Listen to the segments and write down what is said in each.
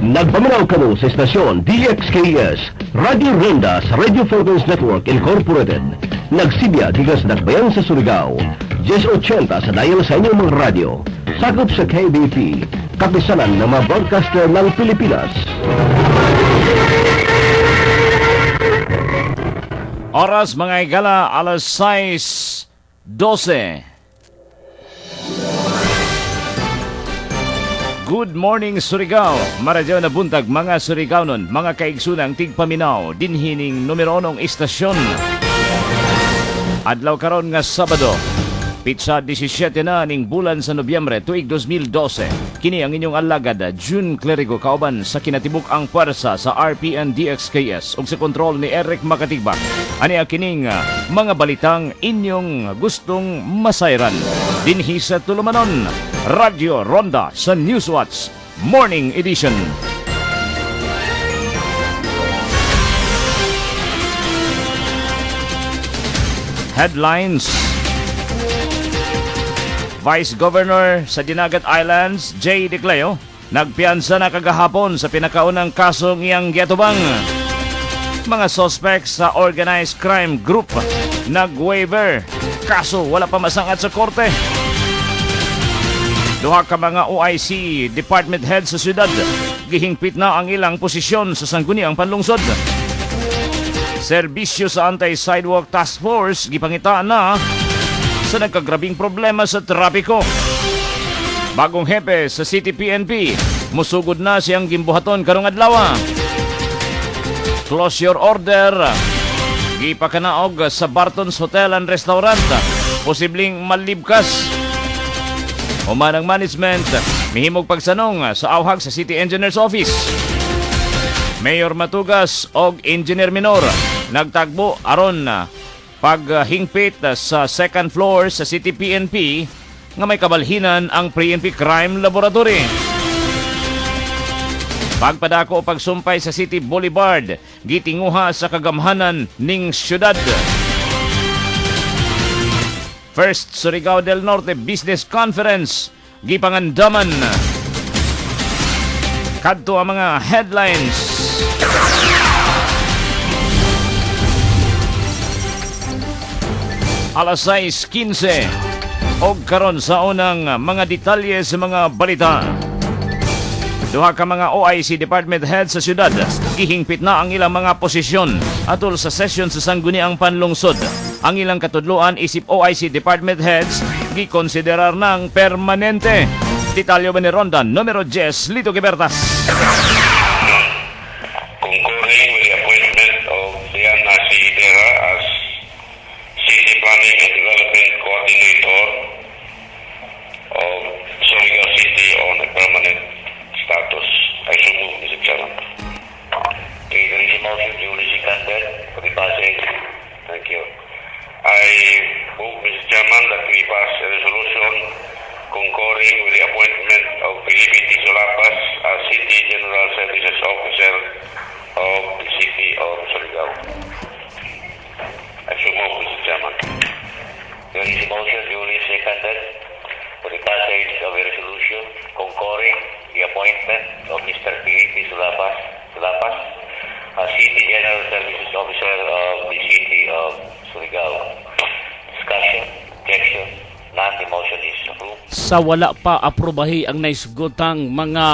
Nagpaminaw kamo sa estasyon DXKS, Radio Ronda sa Radio Philippines Network Incorporated. Nagsibya digas Dakbayan sa Surigao, 1080 sa dial sa inyong mga radyo. Sakop sa KBP, kapisanan ng mga broadcaster ng Pilipinas. Oras mga igala, alas 6:12. Good morning Surigao, maradyaw na buntag mga Surigao nun, mga kaigsunang tigpaminaw, dinhining numero 1 istasyon. Adlaw karon nga Sabado, pitsa 17 na ning bulan sa Nobyembre tuig 2012. Kini ang inyong alagad, June Clerigo, kauban sa kinatibuk ang puwersa sa RPN DXKS ug sa kontrol ni Eric Makatigbak. Ani kining mga balitang inyong gustong masayran. Dinhi sa tulumanon, Radio Ronda sa Newswatch Morning Edition. Headlines: Vice Governor sa Dinagat Islands, Jay Decleo, nagpiansa na kagahapon sa pinakaunang kasong iyang giatubang. Mga suspects sa organized crime group nag-waiver, kaso wala pa masangat sa korte. Duha ka mga OIC department head sa syudad, gihingpit na ang ilang posisyon sa sangguniang panlungsod. Serbisyo sa Anti-Sidewalk Task Force gipangitaan na sa nagkagrabing problema sa trapiko. Bagong hepe sa City PNP, musugod na siyang gimbuhaton karong adlaw. Closure order gipakanaog sa Barton's Hotel and Restaurant, posibleng malibkas. Humanang management mihimog pagsanong sa awhag sa City Engineer's Office. Mayor Matugas og Engineer Minor nagtagbo aron paghingpit sa second floor sa City PNP nga may kabalhinan ang PNP Crime Laboratory. Pagpadako o pagsumpay sa City Boulevard gitinguha sa kagamhanan ning syudad. First Surigao del Norte Business Conference gipangandaman. Kadto ang mga headlines. Alas 6:15 og karon sa unang mga detalye sa mga balita. Duha ka mga OIC department head sa syudad gihingpit na ang ilang mga posisyon atol sa session sa sangguniang panlungsod. Ang ilang katudloan isip OIC department heads gikonsiderar ng permanente. Detalyo ba ni Ronda numero 10, Lito Gibertas. Concurring with the appointment of Diana C. Idera as City Planning and Development Coordinator of Surigao City on a permanent status. I so move, Mr. Chairman. Okay, there is a motion duly seconded for the passage. Thank you. I move, Mr. Chairman, that we pass a resolution concurring with the appointment of Felipe T. Solapas as City General Services Officer of the City of Surigao. I so move, Mr. Chairman. There is a motion duly seconded for the passage of a resolution concurring the appointment of Mr. Felipe Solapas as City General Services Officer of the City of Surigao. Discussion, objection, none, the motion is approved. Sa wala pa aprobahi ang naisgutang mga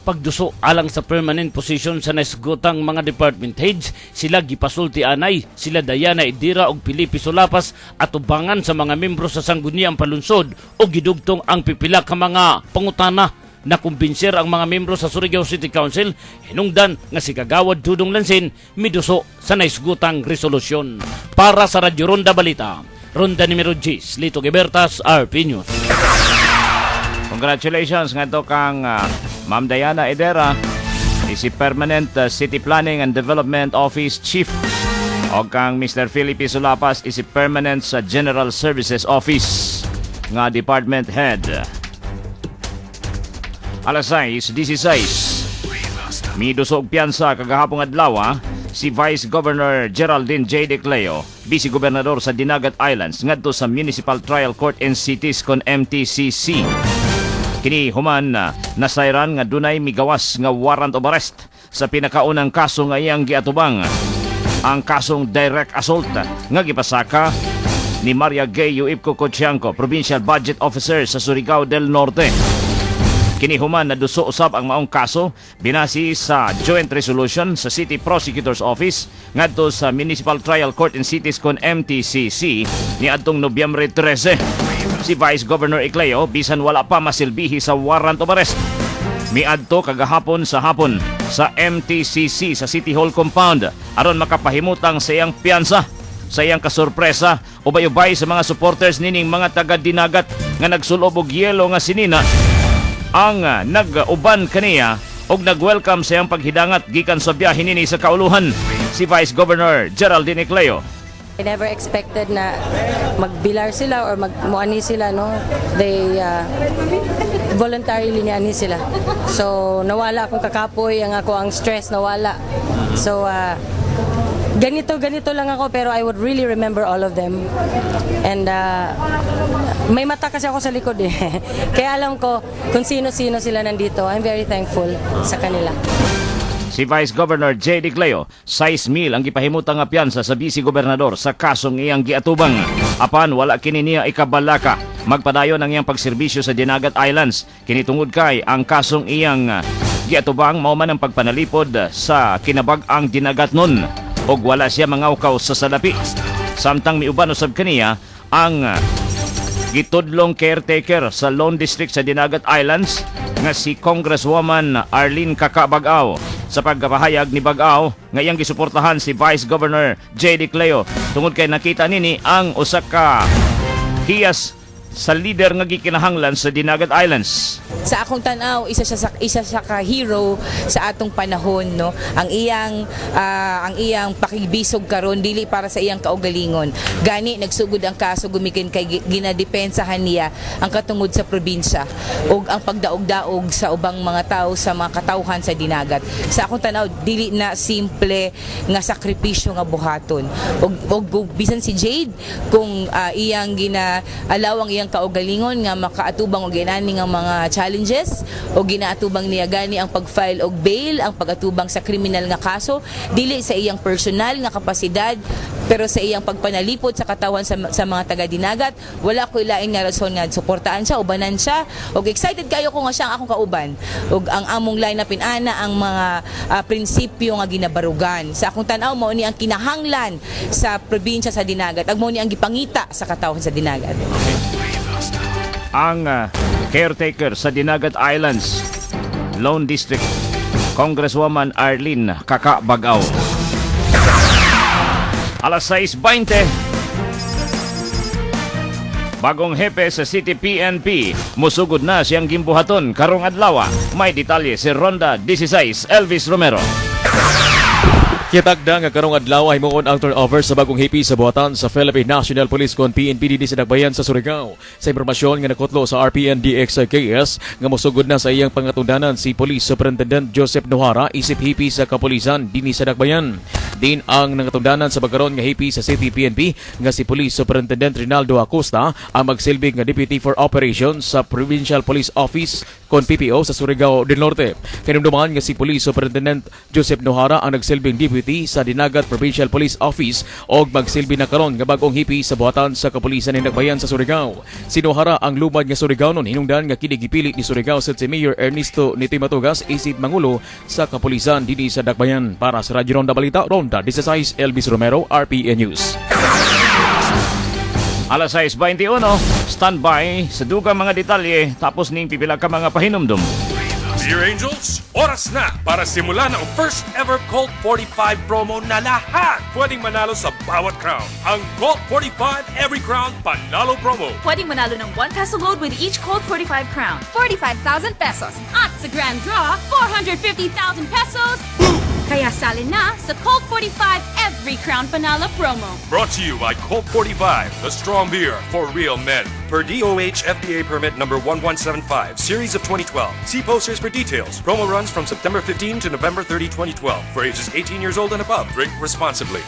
pagduso alang sa permanent position sa naisgutang mga department heads, sila gipasulti anay, sila Diana Idera og Felipe Solapas at ubangan sa mga membro sa sangguniang palunsod o gidugtong ang pipila ka mga pangutana na kumbinser ang mga membro sa Surigao City Council hinungdan nga si Kagawad Dudong Lansin miduso sa naisgutang resolusyon. Para sa Radyo Ronda Balita, Ronda numero 10, Lito Gibertas, RP News. Congratulations nga to kang Ma'am Diana Idera, isip Permanent City Planning and Development Office Chief, o kang Mr. Felipe Solapas, isip Permanent sa General Services Office nga Department Head. Alas 6:16. Midusog piyansa kagahapong adlaw si Vice Governor Geraldine J. Decleo, Vice Gobernador sa Dinagat Islands ngadto sa Municipal Trial Court in Cities con MTCC. Kini human nasayran nga dunay migawas nga warrant of arrest sa pinakaunang kaso nga iyang giatubang, ang kasong direct assault nga gipasaka ni Maria Gay Ipco Cochianco, Provincial Budget Officer sa Surigao del Norte. Kini human naduso usab ang maong kaso binasi sa joint resolution sa City Prosecutor's Office ngadto sa Municipal Trial Court in Cities con MTCC ni adtong Nobyembre 13. Si Vice Governor Ecleo bisan wala pa masilbihi sa warrant of arrest, miadto kagahapon sa hapon sa MTCC sa City Hall compound aron makapahimutang sa iyang piyansa. Sa iyang kasurpresa, ubay-ubay sa mga supporters nining mga taga-dinagat nga nagsulob og yelo nga sinina ang nag-uban kaniya og nag-welcome sa iyang paghidangat gikan sa biyahe nini sa kauluhan. Si Vice Governor Geraldine Ecleo. I never expected na magbilar sila or magmuani sila, no? They voluntarily niani sila. So nawala akong kakapoy, ang stress nawala. So ganito lang ako, pero I would really remember all of them. And may mata kasi ako sa likod eh. Kaya alam ko kung sino-sino sila nandito. I'm very thankful sa kanila. Si Vice Governor J.D. Cleo, 6,000 ang gipahimutang nga piyansa sa Vice Gobernador sa kasong iyang giatubang. Apan wala kini niya ikabalaka magpadayon ang iyang pagserbisyo sa Dinagat Islands. Kini tungod kay ang kasong iyang giatubang mao man ang pagpanalipod sa kinabag-ang dinagat nun og wala siya mangawkaw sa salapi. Samtang miuban usab kaniya ang gitudlong caretaker sa Lone District sa Dinagat Islands nga si Congresswoman Arlene Kakabag-aw. Sa pagkapahayag ni Bag-aw nga iyang gisuportahan si Vice Governor J.D. Cleo tungod kay nakita nini ang usa ka hiyas sa leader nga gikinahanglan sa Dinagat Islands. Sa akong tanaw, isa siya ka hero sa atong panahon, no. Ang iyang pakibisog karon dili para sa iyang kaugalingon. Gani nagsugod ang kaso gumikin kay ginadepensahan niya ang katungod sa probinsya ug ang pagdaog-daog sa ubang mga tao sa mga katawhan sa dinagat. Sa akong tanaw, dili na simple nga sakripisyo nga buhaton. Ug bisan si Jade kung iyang ginaalaw ang iyang kaugalingon nga makaatubang og ginani nga mga challenges o ginaatubang niya gani ang pag-file og bail, ang pag-atubang sa kriminal nga kaso, dili sa iyang personal nga kapasidad pero sa iyang pagpanalipod sa katawan sa mga taga-dinagat. Wala ko ilaing nga rason nga suportaan siya, ubanan siya, og excited kayo ko nga siya ang akong kauban og ang among line-upin ana ang mga prinsipyo nga ginabarugan. Sa akong tanaw mao ni ang kinahanglan sa probinsya sa dinagat, ag mao ni ang gipangita sa katawan sa dinagat. Ang caretaker sa Dinagat Islands, Lone District, Congresswoman Arlene Kakabag-aw. Alas 6:20. Bagong hepe sa City PNP, musugod na siyang gimbuhaton karong adlaw. May detalye si Ronda 16 Elvis Romero. Kitagda nga karong adlaw ay himuon ang turnover sa bagong hipi sa buhatan sa Philippine National Police con PNP sa Dakbayan sa Surigao. Sa impormasyon nga nakutlo sa RPNDX-KS nga mosugod na sa iyang pangatundanan si Police Superintendent Joseph Nohara isip hipi sa kapulisan dinhi sa Dakbayan. Din ang nangatundanan sa bagaron nga hipi sa City PNP nga si Police Superintendent Rinaldo Acosta ang magsilbing nga Deputy for Operations sa Provincial Police Office con PPO sa Surigao del Norte. Kinumduman nga si Police Superintendent Joseph Nohara ang nagsilbing Deputy sa Dinagat Provincial Police Office og magsilbi na karon nga bagong hipi sa buhatan sa kapulisan ni Dakbayan sa Surigao. Si Nohara ang lumad nga Surigaonon hinungdan nga kini gipilit ni Surigao City Mayor Ernesto Nitoy Matugas isip mangulo sa kapulisan dinhi sa Dakbayan. Para sa Radyo Ronda Balita, Ronda 16 Elvis Romero, RPN News. Alas 6:21, standby sa dugang mga detalye tapos ning pipila ka mga pahinumdum. Dear Angels, oras na para simulan ang first ever Colt 45 promo na lahat pwedeng manalo sa bawat crown. Ang Colt 45 Every Crown Panalo Promo. Pwedeng manalo ng 1 peso load with each Colt 45 crown. 45,000 pesos. At sa grand draw, 450,000 pesos. Kaya sali na sa Colt 45 Every Crown Panalo Promo. Brought to you by Colt 45, the strong beer for real men. Per DOH FDA permit number 1175, series of 2012. See posters for details. Promo runs from September 15 to November 30, 2012. For ages 18 years old and above, drink responsibly.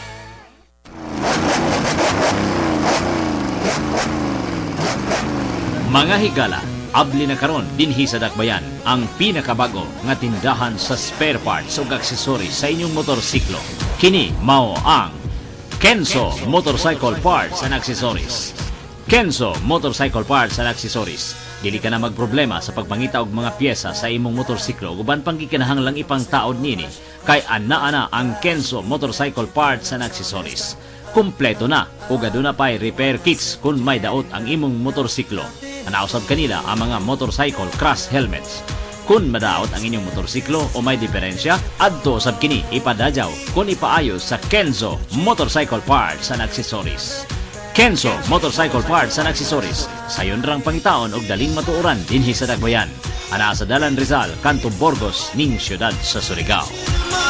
Mga higala, Abli na karon dinhi sa Dakbayan ang pinakabago nga tindahan sa spare parts ug accessories sa inyong motorsiklo. Kini mao ang Kenzo Motorcycle Parts and Accessories. Kenzo Motorcycle Parts and Accessories. Dili ka na magproblema sa pagpangita og mga piyesa sa imong motorsiklo uban pang gikinahanglang ipangtaod nini kay ana ang Kenzo Motorcycle Parts and Accessories. Kumpleto na ug aduna pay repair kits kung may daot ang imong motorsiklo. Anausab kanila ang mga motorcycle crash helmets. Kung madaot ang inyong motorsiklo o may diferensya, adto sab kini ipadadyaw kung ipaayos sa Kenzo Motorcycle Parts and Accessories. Kenzo Motorcycle Parts and Accessories. Sayon rang pangitaon og daling matuoran dinhi sa Dakbayan. Ana sa Dalan Rizal, Kanto Burgos, ning siyudad sa Surigao.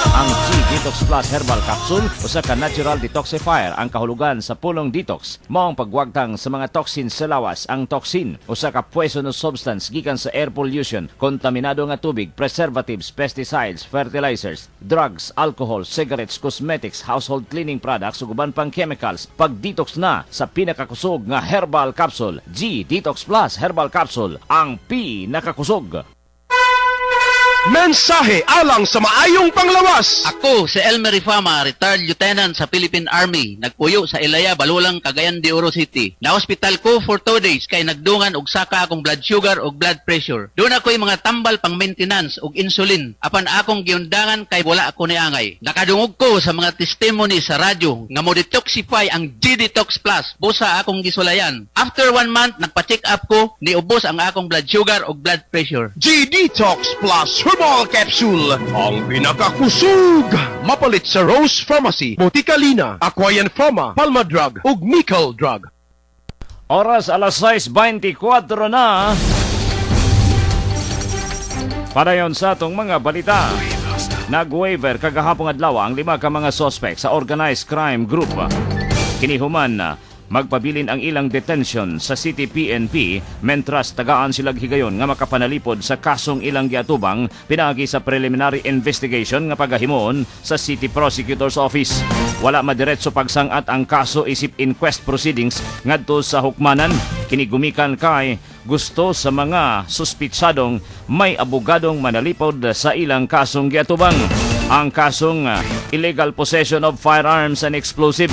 Ang G-Detox Plus Herbal Capsule, usa ka natural detoxifier ang kahulugan sa pulong detox. Mao ang pagwagtang sa mga toxins sa lawas. Ang toxin, usa ka poisonous substance gikan sa air pollution, kontaminado nga tubig, preservatives, pesticides, fertilizers, drugs, alcohol, cigarettes, cosmetics, household cleaning products ug uban pang chemicals. Pag-detox na sa pinakakusog nga herbal capsule, G-Detox Plus Herbal Capsule, ang pinakakusog. Mensahe alang sa maayong panglawas. Ako si Elmer Ifama, retired lieutenant sa Philippine Army. Nagpuyo sa Ilaya, Balulang, Cagayan de Oro City. Na-hospital ko for 2 days kay nagdungan og saka akong blood sugar og blood pressure. Doon ako'y mga tambal pang maintenance og insulin. Apan akong giundangan kay wala ako niangay. Nakadungog ko sa mga testimony sa radyo nga mo detoxify ang G-Detox Plus. Busa akong gisulayan. After 1 month, nagpa-check up ko, niubos ang akong blood sugar og blood pressure. G-Detox Plus Herbal Capsule, ang pinakakusog. Mapalit sa Rose Pharmacy, Botica Lina, Aquayan Pharma, Palma Drug ug Nickel Drug. Oras alas 6:24 na. Padayon sa atong mga balita. Nag-waiver kagahapong adlaw ang 5 ka mga suspect sa organized crime group. Kinihuman magpabilin ang ilang detention sa City PNP mentras tagaan silang higayon nga makapanalipod sa kasong ilang giatubang pinaagi sa preliminary investigation nga pagahimon sa City Prosecutor's Office. Wala madiretso pagsangat ang kaso isip inquest proceedings ngadto sa hukmanan. Kinigumikan kay gusto sa mga suspitsadong may abogadong manalipod sa ilang kasong giatubang. Ang kasong illegal possession of firearms and explosives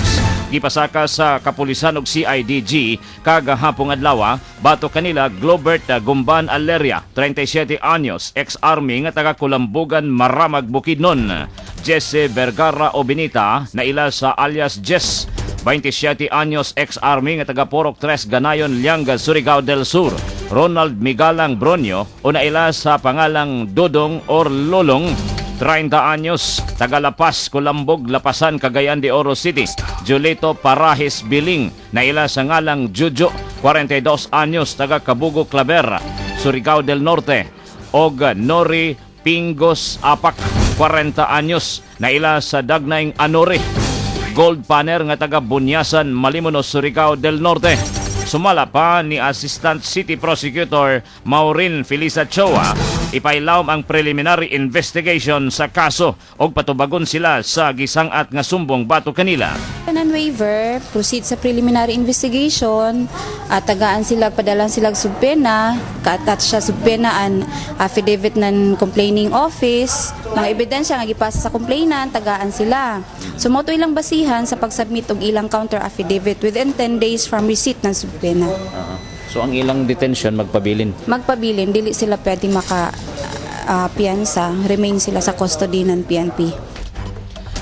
gipasaka sa kapulisan ug CIDG kagahapong adlaw bato kanila Globert Gumban Aleria, 37 anyos, ex-army nga taga Kulambugan, Maramag, Bukidnon. Jesse Vergara Obinita na ila sa alias Jess, 27 anyos, ex-army nga taga Porok 3, Ganayon, Lianga, Surigao del Sur. Ronald Migalang Bronyo o na ila sa pangalang Dodong or Lolong, 30 anyos, taga Lapas, Kulambog, Lapasan, Cagayan de Oro City. Julito Parahis Biling, na ila sa ngalang Jujo, 42 anyos, taga Kabugo, Claver, Surigao del Norte. Og Nori Pingos Apak, 40 anyos, na ila sa Dagnaing Anori. Gold Panner nga taga Bunyasan, Malimonos, Surigao del Norte. Sumala pa ni Assistant City Prosecutor Maureen Felisa Choa, ipailawom ang preliminary investigation sa kaso og patubagon sila sa gisangat nga sumbong bato kanila. Kanan waiver, proceed sa preliminary investigation, at tagaan sila, padalan sila subpena, ka-attach siya subpena an affidavit ng complaining office, mga ebidensya nga gipasa sa complainant, tagaan sila. Sumoto ilang basihan sa pagsubmit og ilang counter affidavit within 10 days from receipt ng subpena. So ang ilang detention magpabilin? Magpabilin, dili sila pwede piyansa, remain sila sa custody ng PNP.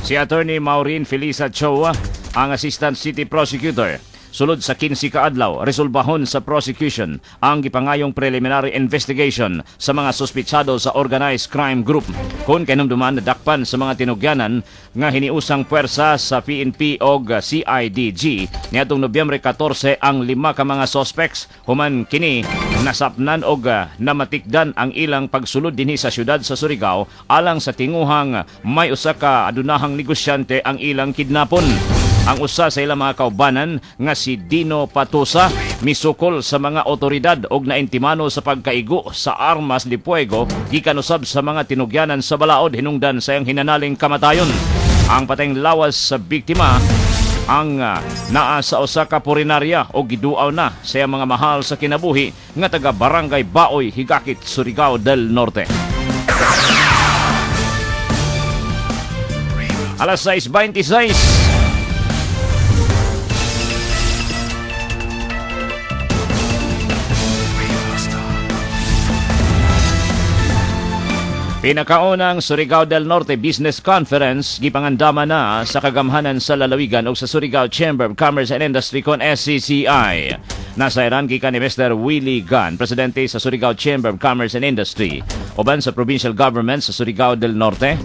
Si Attorney Maureen Felisa Choa, ang Assistant City Prosecutor. Sulod sa 15 ka adlaw, resolbahon sa prosecution ang gipangayong preliminary investigation sa mga suspitsado sa organized crime group. Kung kinumduman nadakpan sa mga tinugyanan nga hiniusang puwersa sa PNP o CIDG niadtong Nobyembre 14 ang 5 ka mga suspects human kini nasapnan og namatikdan ang ilang pagsulod dinhi sa syudad sa Surigao alang sa tinguhang may usa ka adunahang negosyante ang ilang kidnapon. Ang usa sa ilang mga kaubanan nga si Dino Patusa misukol sa mga otoridad og naintimano sa pagkaigo sa armas de fuego gikan usab sa mga tinugyanan sa balaod hinungdan sa iyang hinanaling kamatayon. Ang patayng lawas sa biktima ang naa sa usa ka purinarya o giduaw na sa mga mahal sa kinabuhi nga taga Barangay Baoy, Higakit, Surigao del Norte. Alas 6:26. Pinakaunang Surigao del Norte Business Conference gipangandama na sa kagamhanan sa lalawigan o sa Surigao Chamber of Commerce and Industry kon SCCI. Nasairan gikan ni Mr. Willie Gan, presidente sa Surigao Chamber of Commerce and Industry, uban sa provincial government sa Surigao del Norte.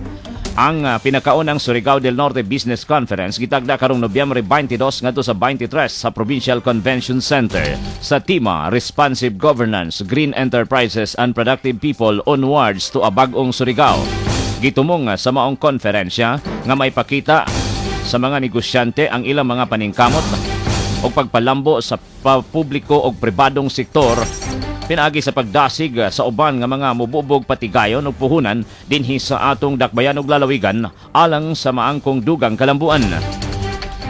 Ang pinakaunang Surigao del Norte Business Conference gitagda karong Nobyembre 22 ngadto sa 23 sa Provincial Convention Center sa tema Responsive Governance, Green Enterprises and Productive People Onwards to a Bag-ong Surigao. Gitumong sa maong konferensya nga may pakita sa mga negosyante ang ilang mga paningkamot o pagpalambo sa publiko o pribadong sektor pinaagi sa pagdasig sa uban nga mga mububog patigayon o puhunan dinhi sa atong dakbayan ug lalawigan alang sa maangkong dugang kalambuan.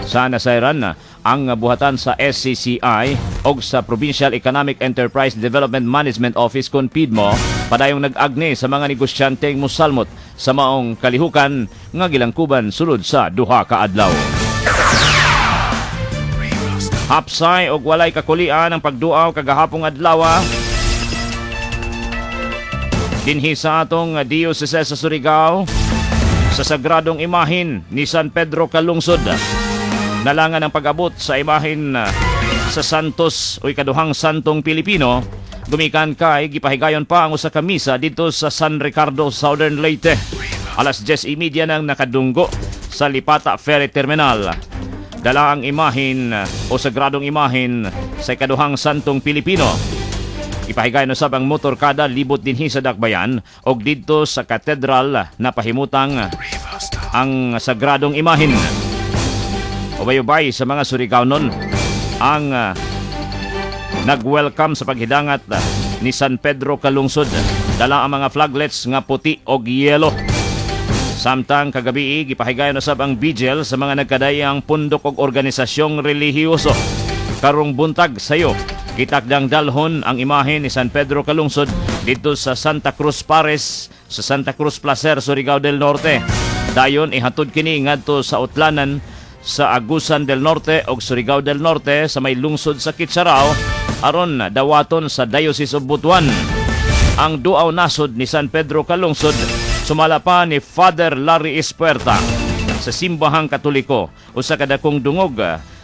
Sa nasairan ang buhatan sa SCCI o sa Provincial Economic Enterprise Development Management Office kon PIDMO padayong nag-agne sa mga negosyanteng musalmot sa maong kalihukan nga gilangkuban sulod sa duha ka adlaw. Hapsay og walay kakulian ang pagduaw kagahapong adlaw dinhi sa atong diocese sa Surigao sa sagradong imahin ni San Pedro Kalungsod. Nalangan ang pag-abot sa imahin sa Santos o ikaduhang santong Pilipino. Gumikan kay gipahigayon pa ang usa ka misa dito sa San Ricardo, Southern Leyte. Alas 10:30 nang nakadunggo sa Lipata Ferry Terminal. Dala ang imahin o sagradong imahin sa ikaduhang santong Pilipino. Ipahigayon usab ang motorkada libot dinhi sa dakbayan og didto sa katedral na pahimutang ang sagradong imahin. Ubay-ubay sa mga Surigao-non ang nag-welcome sa paghidangat ni San Pedro Kalungsod. Dala ang mga flaglets nga puti og yelo. Samtang kagabi gipahigayon usab ang vigil sa mga nagkadayang pundok og organisasyong relihiyoso. Karong buntag sayo kitakdang dalhon ang imahe ni San Pedro Kalungsod dito sa Santa Cruz Pares sa Santa Cruz Placer, Surigao del Norte. Dayon ihatod kini ngadto sa utlanan sa Agusan del Norte o Surigao del Norte sa may lungsod sa Kitsarao aron dawaton sa Diocese of Butuan. Ang duaw nasod ni San Pedro Kalungsod sumala pa ni Father Larry Espuerta sa simbahang Katoliko o sa kadakong dungog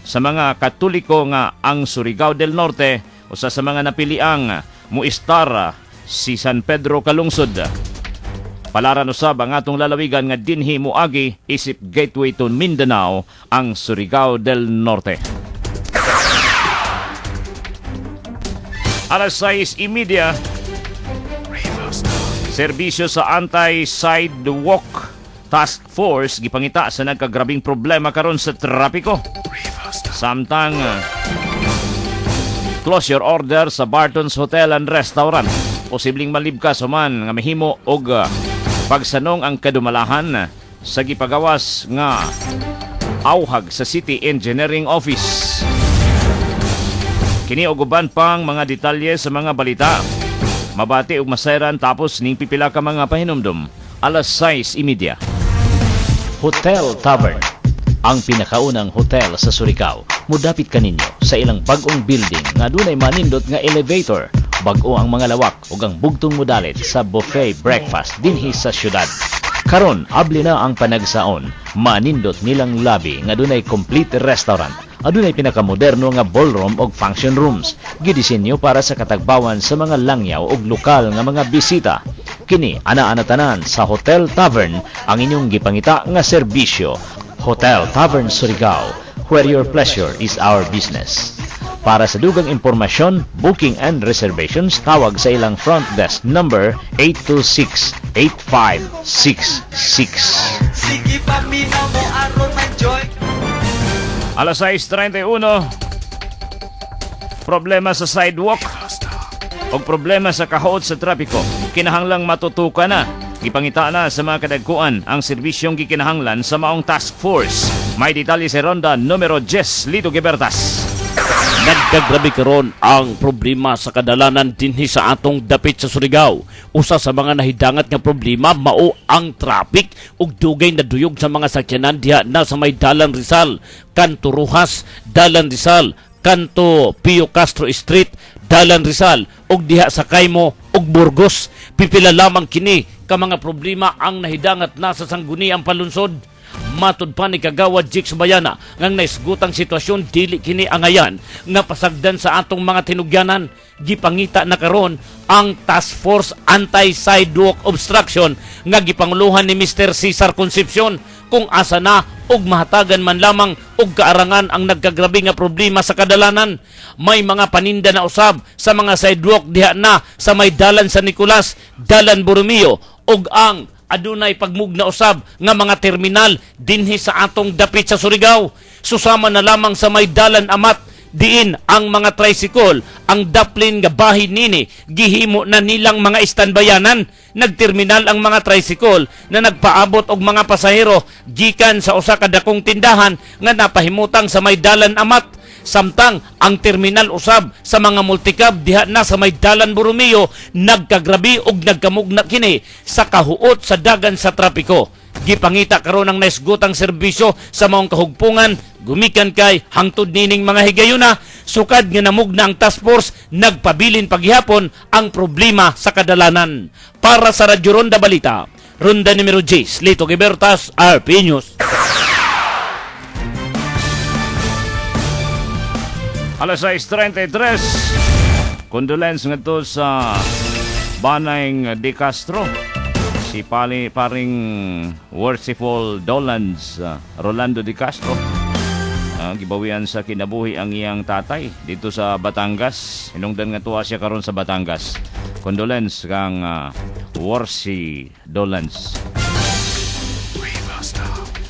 sa mga Katoliko nga ang Surigao del Norte o sa mga napiliang muistar si San Pedro Kalungsod. Palaran usab ang atong lalawigan nga dinhi muagi isip gateway to Mindanao ang Surigao del Norte. Alas 6:30, serbisyo sa Anti-Sidewalk Task Force gipangita sa nagkagrabing problema karon sa trapiko. Samtang closure order sa Barton's Hotel and Restaurant. Posibleng malibkas human nga mahimo og pagsanong ang kadumalahan sa gipagawas nga awhag sa City Engineering Office. Kini og uban pang mga detalye sa mga balita. Mabati og masayran tapos ning pipila ka mga pahinumdum. Alas 6:30. Hotel Tavern, ang pinakaunang hotel sa Surigao. Mudapit kaninyo sa ilang bag-ong building nga dunay manindot nga elevator. Bag-o ang mga lawak ug ang bugtong modalit sa buffet breakfast dinhi sa syudad. Karon abli na ang panagsaon. Manindot nilang lobby nga dunay complete restaurant. Adunay pinakamoderno nga ballroom ug function rooms. Gidisenyo para sa katagbawan sa mga langyaw ug lokal nga mga bisita. Kini ana-ana tanan sa Hotel Tavern ang inyong gipangita nga serbisyo. Hotel Tavern Surigao, where your pleasure is our business. Para sa dugang impormasyon, booking and reservations, tawag sa ilang front desk number 826-8566. Alas 6:31, problema sa sidewalk o problema sa kahot sa trapiko. Kinahanglang matutukan na. Ipangita na sa mga kadagkuan ang serbisyong gikinahanglan sa maong task force. May detalye sa ronda numero 10, Lito Gibertas. Nagkagrabe karon ang problema sa kadalanan dinhi sa atong dapit sa Surigao. Usa sa mga nahidangat nga problema mao ang traffic ug dugay na duyog sa mga sakyanan diha na sa may Dalan Rizal, kanto Rojas, Dalan Rizal, kanto Pio Castro Street, Dalan Rizal ug diha sa Kaimo ug Burgos. Pipila lamang kini ka mga problema ang nahidangat na sa sangguniang palunsod. Matud pa ni Kagawad Jix Bayana ngang naisgutang sitwasyon dili kini angayan nga pasagdan sa atong mga tinugyanan. Gipangita na karon ang Task Force Anti-Sidewalk Obstruction nga gipanguluhan ni Mr. Cesar Concepcion kung asa na ug mahatagan man lamang og kaarangan ang nagkagrabe nga problema sa kadalanan. May mga paninda na usab sa mga sidewalk diha na sa may Dalan San Nicolas, Dalan Borromeo ug ang adunay pagmugna usab nga mga terminal dinhi sa atong dapit sa Surigao. Susama na lamang sa may Dalan Amat diin ang mga tricycle ang daplin nga bahin nini gihimo na nilang mga standbayanan. Nagterminal ang mga tricycle na nagpaabot og mga pasahero gikan sa usa ka dakong tindahan nga napahimutang sa may Dalan Amat. Samtang ang terminal usab sa mga multicab diha na sa may Dalan Borromeo nagkagrabi og nagkamugna kini sa kahuot sa dagan sa trapiko. Gipangita karon ang naisgutang serbisyo sa maong kahugpungan gumikan kay hangtod nining mga higayuna. Sukad nga namugna ang task force nagpabilin paghihapon ang problema sa kadalanan. Para sa Radyo Ronda Balita, Ronda numero 10, Lito Gibertas, RP News. Alas 6:33. Condolence nga to sa Banay De Castro. Si paring Worshipful Dolans Rolando De Castro. Gibawian sa kinabuhi ang iyang tatay dito sa Batangas. Hinungdan nga tuwa siya karon sa Batangas. Condolence kang Worshipful Dolans.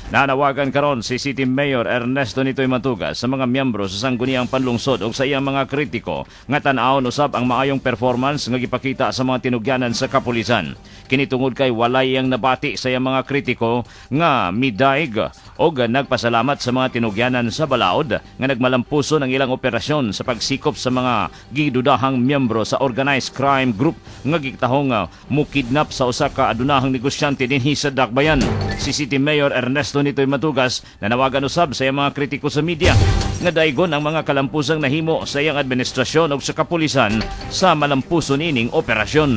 Nanawagan karon si City Mayor Ernesto Nitoy Matugas sa mga miyembro sa sangguniang panlungsod o sa iyang mga kritiko nga tan-awon usab ang maayong performance nga gipakita sa mga tinugyanan sa kapulisan. Kinitungod kay walay ang nabati sa iyang mga kritiko nga midaig o nagpasalamat sa mga tinugyanan sa balaod nga nagmalampuso ng ilang operasyon sa pagsikop sa mga gidudahang miyembro sa organized crime group nga gitahong mukidnap sa usa ka adunahang negosyante dinhi sa Dakbayan. Si City Mayor Ernesto Nitoy Matugas nanawagan usab sa iyang mga kritiko sa media nga daigon ang mga kalampusang nahimo sa iyang administrasyon o sa kapulisan sa malampuso nining operasyon.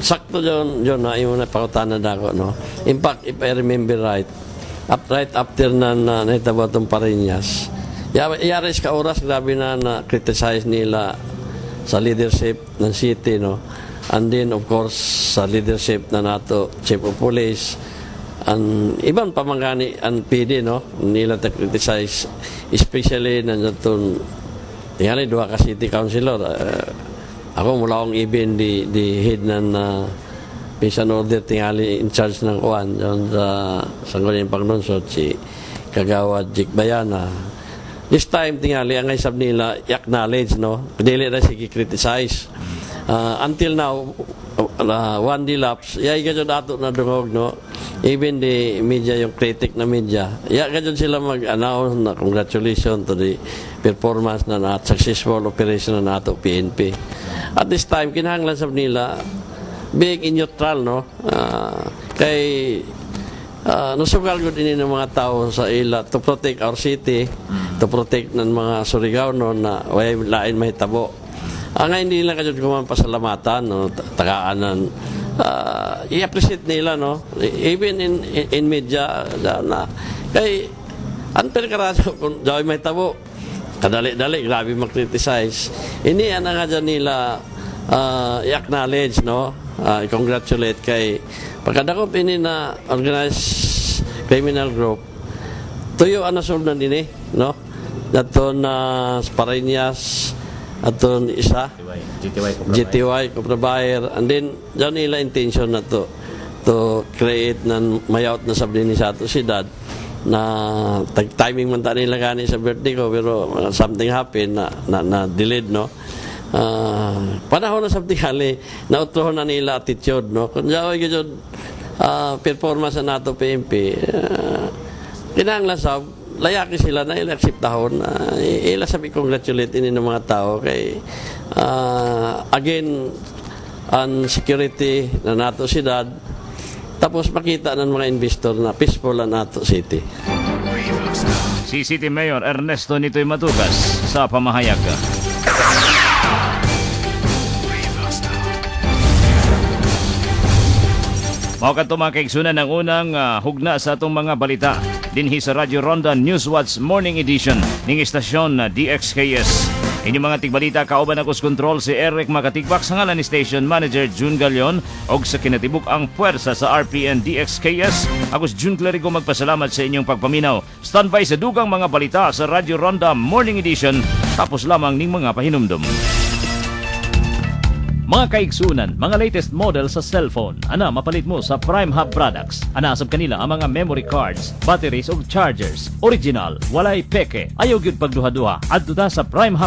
Sakto yun na yung napakutanan ako, no? In fact, if I remember right after na nahitabo itong Parinas, yaris ka oras, grabe na criticize nila sa leadership ng city, no? And then, of course, sa leadership na nato, Chief of Police, ang ibang pamangani ang PD, no? Nila ta criticize, especially na itong tingali, dua ka city councilor. Ako mula akong even di head ng peace and order tingali in charge ng kuwan dyan sa sangguniang panglunsod, si Kagawad Jix Bayana. This time tingali ang isab nila acknowledge, no? Dili na sige criticize. Until now, one delapse, yay ganyan dato na dungog, no? Even the media, yung critic na media, ganyan sila mag-announce na congratulations to the performance na successful operation na nato PNP. At this time, kinahanglan sa nila being in neutral, no? Kay nasugal ko din ng mga tao sa ila to protect our city, to protect ng mga Surigao, no, na way lain mahitabo. Ngayon hindi lang kayo kuman pasalamatan, no, tagaanan. I-appreciate nila, no, even in media na kay until karado kung daw may tabo kadali-dali grabe mag-criticize. Ini ana nga dyan nila i-acknowledge, no, i-congratulate kay pagkadakop ini na organized criminal group tuyo ana suldan din, no, dato na Parinas aton isa GTY Cobra Bayer, and then dyan nila intention na to create ng mayaot na sablin sa ato siyudad na timing man ta nila gani sa birthday ko, pero something happened na delayed, no. Panahon na something hali na utrohon na nila attitude, no, kung jaway ganyan performance na nato PNP kinahanglan sa layaki sila na ilaksiptahon na ila sabi congratulate ini ng mga tao kay again ang security na nato sidad tapos makita ng mga investor na peaceful ang nato city. Si City Mayor Ernesto Nitoy Matugas sa pamahayag. Mao kadto mga kaigsunan ang unang hugna sa atong mga balita dinhi sa Radio Ronda Newswatch Morning Edition ning istasyon na DXKS. Inyong mga tigbalita kauban ako sa kontrol si Eric Makatigbak sa ngalan ni Station Manager June Galion og sa kinatibuk ang puwersa sa RPN DXKS. Ako si June Clerigo magpasalamat sa inyong pagpaminaw. Standby sa dugang mga balita sa Radio Ronda Morning Edition tapos lamang ning mga pahinumdom. Mga kaigsunan, mga latest model sa cellphone. Ana, mapalit mo sa Prime Hub Products. Ana, asab kanila ang mga memory cards, batteries ug chargers. Original, walay peke. Ayaw gyud pagduha-duha. Adto ta sa Prime Hub